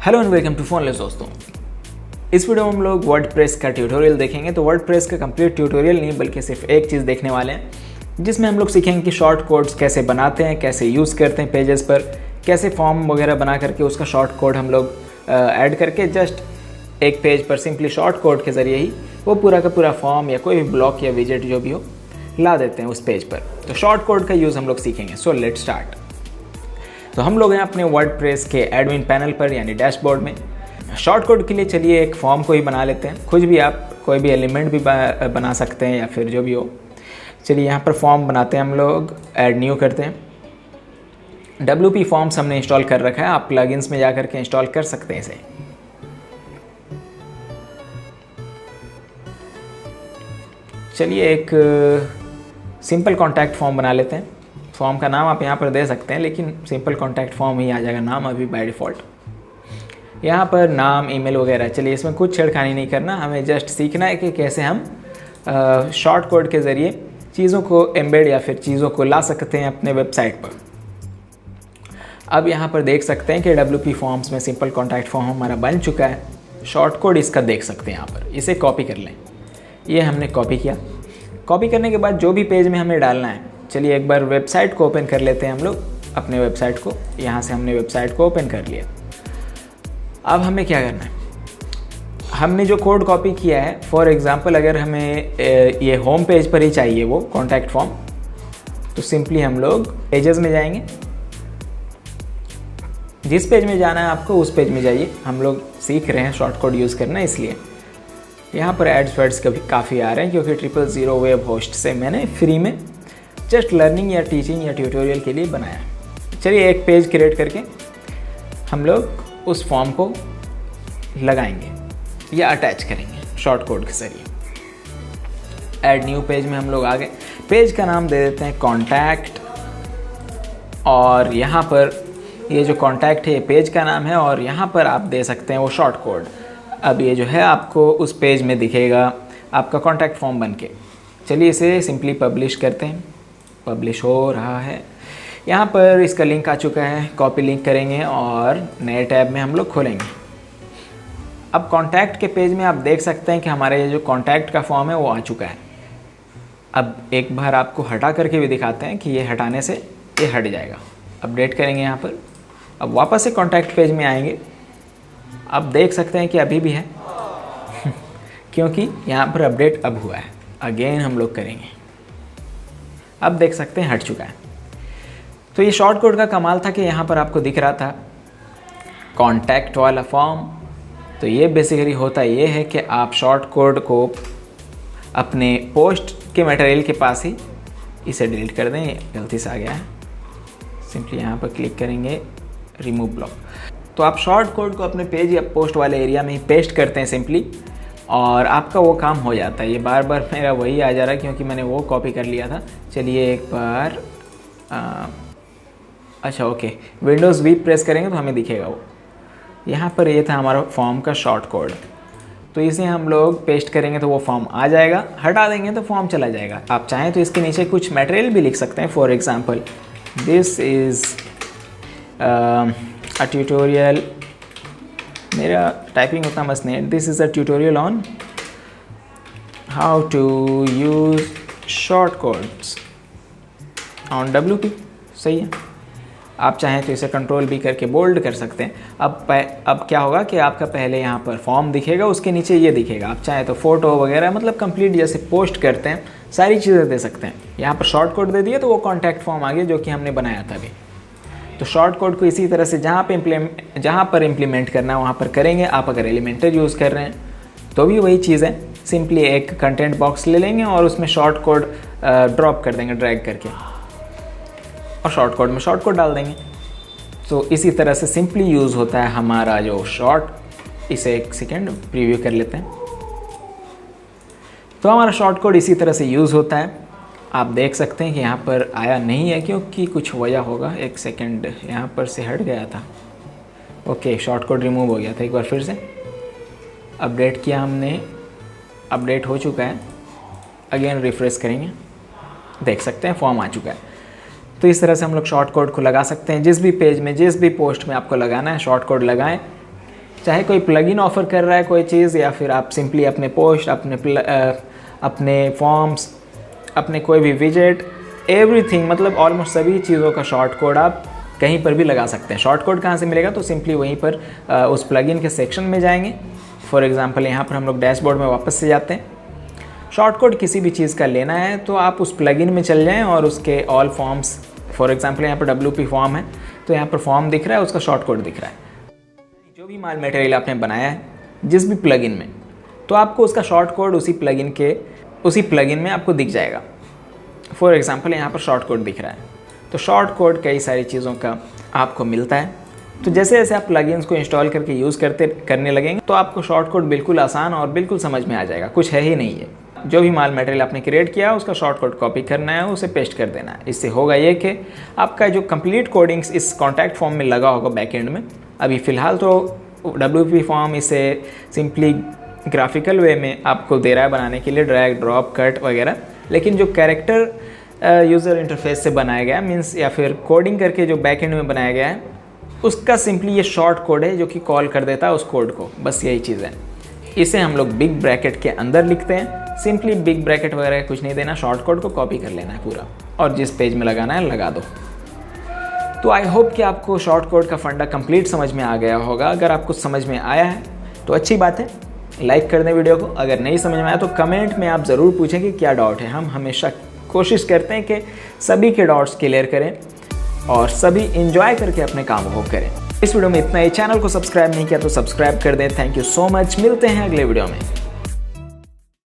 Hello and welcome to फोनलेस दोस्तों। इस video में हम लोग वर्डप्रेस का ट्यूटोरियल देखेंगे। तो वर्डप्रेस का कंप्लीट ट्यूटोरियल नहीं बल्कि सिर्फ एक चीज़ देखने वाले हैं, जिसमें हम लोग सीखेंगे कि शॉर्ट कोड्स कैसे बनाते हैं, कैसे यूज़ करते हैं पेजेस पर, कैसे फॉर्म वगैरह बना करके उसका शॉर्ट कोड हम लोग ऐड करके जस्ट एक पेज पर सिंपली शॉर्ट कोड के ज़रिए ही वो पूरा का पूरा फॉर्म या कोई भी ब्लॉक या विजेट जो भी हो ला देते हैं उस पेज पर। तो शॉर्ट कोड का यूज़ हम लोग सीखेंगे। So let's start. तो हम लोग हैं अपने वर्डप्रेस के एडमिन पैनल पर यानी डैशबोर्ड में। शॉर्ट कोड के लिए चलिए एक फॉर्म को ही बना लेते हैं। कुछ भी आप कोई भी एलिमेंट भी बना सकते हैं या फिर जो भी हो। चलिए यहाँ पर फॉर्म बनाते हैं हम लोग, ऐड न्यू करते हैं। WP फॉर्म्स हमने इंस्टॉल कर रखा है, आप प्लगइन्स में जा करके इंस्टॉल कर सकते हैं इसे। चलिए एक सिंपल कॉन्टैक्ट फॉर्म बना लेते हैं। फॉर्म का नाम आप यहाँ पर दे सकते हैं, लेकिन सिंपल कॉन्टैक्ट फॉर्म ही आ जाएगा नाम अभी बाय डिफ़ॉल्ट। यहाँ पर नाम, ईमेल वगैरह, चलिए इसमें कुछ छेड़खानी नहीं करना, हमें जस्ट सीखना है कि कैसे हम शॉर्ट कोड के ज़रिए चीज़ों को एम्बेड या फिर चीज़ों को ला सकते हैं अपने वेबसाइट पर। अब यहाँ पर देख सकते हैं कि WP फॉर्म्स में सिंपल कॉन्टैक्ट फॉर्म हमारा बन चुका है। शॉर्ट कोड इसका देख सकते हैं यहाँ पर। इसे कॉपी कर लें। ये हमने कॉपी किया। कॉपी करने के बाद जो भी पेज में हमें डालना है, चलिए एक बार वेबसाइट को ओपन कर लेते हैं हम लोग, अपने वेबसाइट को। यहाँ से हमने वेबसाइट को ओपन कर लिया। अब हमें क्या करना है, हमने जो कोड कॉपी किया है, फॉर एग्जांपल अगर हमें ये होम पेज पर ही चाहिए वो कॉन्टैक्ट फॉर्म, तो सिंपली हम लोग पेजेस में जाएंगे। जिस पेज में जाना है आपको उस पेज में जाइए। हम लोग सीख रहे हैं शॉर्ट कोड यूज़ करना, इसलिए यहाँ पर एड्स वर्ड्स कभी काफ़ी आ रहे हैं, क्योंकि 000 वेब होस्ट से मैंने फ्री में जस्ट लर्निंग या टीचिंग या ट्यूटोरियल के लिए बनाया। चलिए एक पेज क्रिएट करके हम लोग उस फॉर्म को लगाएंगे या अटैच करेंगे शॉर्ट कोड के जरिए। ऐड न्यू पेज में हम लोग आ गए। पेज का नाम दे देते हैं कॉन्टैक्ट, और यहाँ पर ये जो कॉन्टैक्ट है ये पेज का नाम है, और यहाँ पर आप दे सकते हैं वो शॉर्ट कोड। अब ये जो है आपको उस पेज में दिखेगा आपका कॉन्टैक्ट फॉर्म बन के। चलिए इसे सिंपली पब्लिश करते हैं। पब्लिश हो रहा है। यहाँ पर इसका लिंक आ चुका है, कॉपी लिंक करेंगे और नए टैब में हम लोग खोलेंगे। अब कॉन्टैक्ट के पेज में आप देख सकते हैं कि हमारे ये जो कॉन्टैक्ट का फॉर्म है वो आ चुका है। अब एक बार आपको हटा करके भी दिखाते हैं कि ये हटाने से ये हट जाएगा। अपडेट करेंगे यहाँ पर। अब वापस से कॉन्टैक्ट पेज में आएंगे। अब देख सकते हैं कि अभी भी है क्योंकि यहाँ पर अपडेट अब हुआ है। अगेन हम लोग करेंगे। अब देख सकते हैं हट चुका है। तो ये शॉर्ट कोड का कमाल था कि यहाँ पर आपको दिख रहा था कॉन्टैक्ट वाला फॉर्म। तो ये बेसिकली होता ये है कि आप शॉर्ट कोड को अपने पोस्ट के मटेरियल के पास ही इसे डिलीट कर दें। गलती से आ गया है। सिंपली यहाँ पर क्लिक करेंगे, रिमूव ब्लॉक। तो आप शॉर्ट कोड को अपने पेज या पोस्ट वाले एरिया में ही पेस्ट करते हैं सिंपली, और आपका वो काम हो जाता है। ये बार बार मेरा वही आ जा रहा है क्योंकि मैंने वो कॉपी कर लिया था। चलिए एक बार अच्छा ओके, विंडोज़ V प्रेस करेंगे तो हमें दिखेगा वो। यहाँ पर ये था हमारा फॉर्म का शॉर्ट कोड। तो इसे हम लोग पेस्ट करेंगे तो वो फॉर्म आ जाएगा, हटा देंगे तो फॉर्म चला जाएगा। आप चाहें तो इसके नीचे कुछ मटेरियल भी लिख सकते हैं। For example this is a tutorial, मेरा टाइपिंग उतना मस्त नहीं है। This is a tutorial on how to use short codes on WP। सही है। आप चाहें तो इसे कंट्रोल भी करके बोल्ड कर सकते हैं। अब क्या होगा कि आपका पहले यहाँ पर फॉर्म दिखेगा, उसके नीचे ये दिखेगा। आप चाहें तो फ़ोटो वगैरह, मतलब कंप्लीट जैसे पोस्ट करते हैं सारी चीज़ें दे सकते हैं। यहाँ पर शॉर्ट कोड दे दिए तो वो कॉन्टैक्ट फॉर्म आ गया जो कि हमने बनाया था अभी। तो शॉर्ट कोड को इसी तरह से जहाँ पर इम्प्लीमेंट करना है वहाँ पर करेंगे। आप अगर एलिमेंटर यूज़ कर रहे हैं तो भी वही चीज़ है। सिंपली एक कंटेंट बॉक्स ले लेंगे और उसमें शॉर्ट कोड ड्रॉप कर देंगे ड्रैग करके, और शॉर्ट कोड में शॉर्ट कोड डाल देंगे। तो इसी तरह से सिंपली यूज़ होता है हमारा जो शॉर्ट। इसे एक सेकेंड प्रीव्यू कर लेते हैं। तो हमारा शॉर्ट कोड इसी तरह से यूज़ होता है। आप देख सकते हैं कि यहाँ पर आया नहीं है क्योंकि कुछ वजह होगा। एक सेकेंड, यहाँ पर से हट गया था। ओके, शॉर्ट कोड रिमूव हो गया था। एक बार फिर से अपडेट किया हमने, अपडेट हो चुका है। अगेन रिफ्रेश करेंगे, देख सकते हैं फॉर्म आ चुका है। तो इस तरह से हम लोग शॉर्ट कोड को लगा सकते हैं। जिस भी पेज में, जिस भी पोस्ट में आपको लगाना है शॉर्ट कोड लगाएं। चाहे कोई प्लगइन ऑफ़र कर रहा है कोई चीज़, या फिर आप सिंपली अपने पोस्ट, अपने फॉर्म्स, अपने कोई भी विजेट, एवरीथिंग, मतलब ऑलमोस्ट सभी चीज़ों का शॉर्ट कोड आप कहीं पर भी लगा सकते हैं। शॉर्ट कोड कहाँ से मिलेगा? तो सिंपली वहीं पर उस प्लगइन के सेक्शन में जाएंगे। फॉर एग्जांपल यहाँ पर हम लोग डैशबोर्ड में वापस से जाते हैं। शॉर्ट कोड किसी भी चीज़ का लेना है तो आप उस प्लगइन में चल जाएँ और उसके ऑल फॉर्म्स, फॉर एग्जांपल यहाँ पर WP फॉर्म है तो यहाँ पर फॉर्म दिख रहा है, उसका शॉर्ट कोड दिख रहा है। जो भी माल मटेरियल आपने बनाया है जिस भी प्लगइन में, तो आपको उसका शॉर्ट कोड उसी प्लगइन में आपको दिख जाएगा। फॉर एग्जांपल यहाँ पर शॉर्ट कोड दिख रहा है, तो शॉर्ट कोड कई सारी चीज़ों का आपको मिलता है। तो जैसे जैसे आप प्लगइन्स को इंस्टॉल करके यूज़ करने लगेंगे तो आपको शॉर्ट कोड बिल्कुल आसान और बिल्कुल समझ में आ जाएगा। कुछ है ही नहीं है, जो भी माल मटेरियल आपने क्रिएट किया उसका शॉर्ट कोड कॉपी करना है, उसे पेस्ट कर देना है। इससे होगा ये कि आपका जो कंप्लीट कोडिंग्स इस कॉन्टैक्ट फॉर्म में लगा होगा बैकएंड में। अभी फ़िलहाल तो WP फॉर्म इसे सिंपली ग्राफिकल वे में आपको दे रहा है बनाने के लिए, ड्रैग ड्रॉप कट वगैरह, लेकिन जो कैरेक्टर यूज़र इंटरफेस से बनाया गया मीन्स या फिर कोडिंग करके जो बैकएंड में बनाया गया है उसका सिंपली ये शॉर्ट कोड है जो कि कॉल कर देता है उस कोड को। बस यही चीज़ है। इसे हम लोग बिग ब्रैकेट के अंदर लिखते हैं। सिंपली बिग ब्रैकेट वगैरह कुछ नहीं देना, शॉर्ट कोड को कॉपी कर लेना है पूरा और जिस पेज में लगाना है लगा दो। तो आई होप कि आपको शॉर्ट कोड का फंडा कंप्लीट समझ में आ गया होगा। अगर आपको समझ में आया है तो अच्छी बात है, लाइक कर दें वीडियो को। अगर नहीं समझ में आया तो कमेंट में आप ज़रूर पूछें कि क्या डाउट है। हम हमेशा कोशिश करते हैं कि सभी के डाउट्स क्लियर करें और सभी एंजॉय करके अपने काम को करें। इस वीडियो में इतना ही। चैनल को सब्सक्राइब नहीं किया तो सब्सक्राइब कर दें। Thank you so much. मिलते हैं अगले वीडियो में।